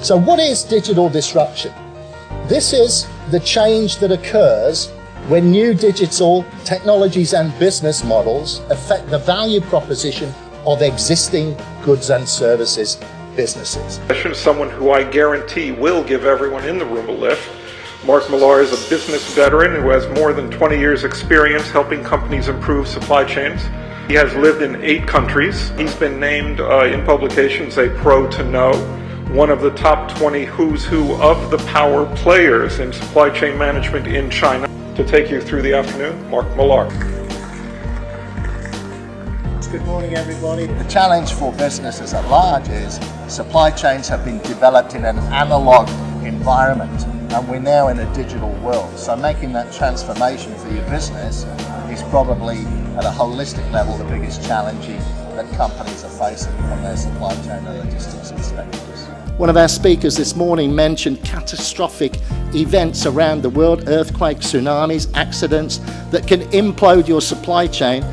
So what is digital disruption? This is the change that occurs when new digital technologies and business models affect the value proposition of existing goods and services businesses. Someone who I guarantee will give everyone in the room a lift. Mark Millar is a business veteran who has more than 20 years experience helping companies improve supply chains. He has lived in 8 countries. He's been named in publications a pro to know, one of the top 20 who's who of the power players in supply chain management in China. To take you through the afternoon, Mark Millar. Good morning, everybody. The challenge for businesses at large is supply chains have been developed in an analog environment, and we're now in a digital world. So making that transformation for your business is probably, at a holistic level, the biggest challenge that companies are facing from their supply chain and logistics perspectives. One of our speakers this morning mentioned catastrophic events around the world, earthquakes, tsunamis, accidents that can implode your supply chain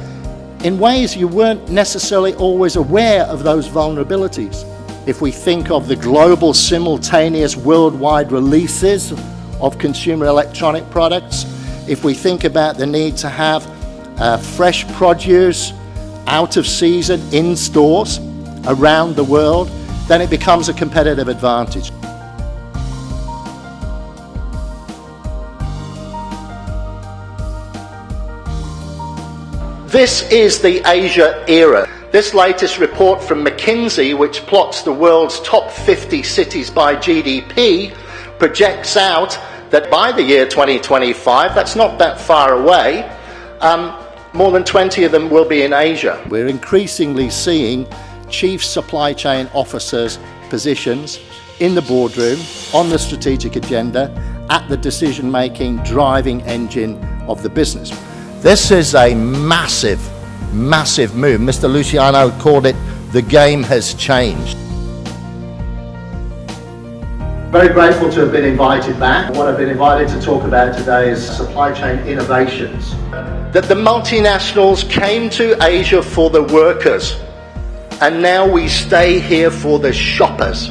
in ways you weren't necessarily always aware of those vulnerabilities. If we think of the global simultaneous worldwide releases of consumer electronic products, if we think about the need to have fresh produce out of season in stores around the world, then it becomes a competitive advantage. This is the Asia era. This latest report from McKinsey, which plots the world's top 50 cities by GDP, projects out that by the year 2025, that's not that far away, more than 20 of them will be in Asia. We're increasingly seeing chief supply chain officers' positions in the boardroom, on the strategic agenda, at the decision-making driving engine of the business. This is a massive, massive move. Mr. Luciano called it, the game has changed. Very grateful to have been invited back. What I've been invited to talk about today is supply chain innovations. That the multinationals came to Asia for the workers, and now we stay here for the shoppers.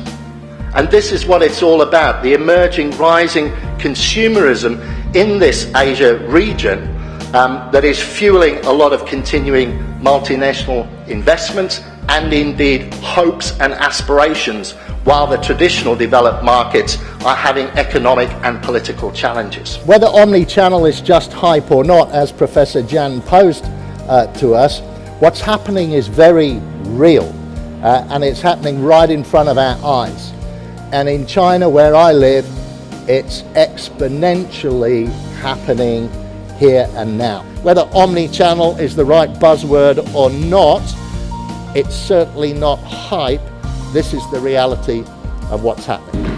And this is what it's all about, the emerging, rising consumerism in this Asia region that is fueling a lot of continuing multinational investments and indeed hopes and aspirations, while the traditional developed markets are having economic and political challenges. Whether omni-channel is just hype or not, as Professor Jan posed to us, what's happening is very real, and it's happening right in front of our eyes. And in China, where I live, it's exponentially happening here and now. Whether omni-channel is the right buzzword or not, it's certainly not hype. This is the reality of what's happening.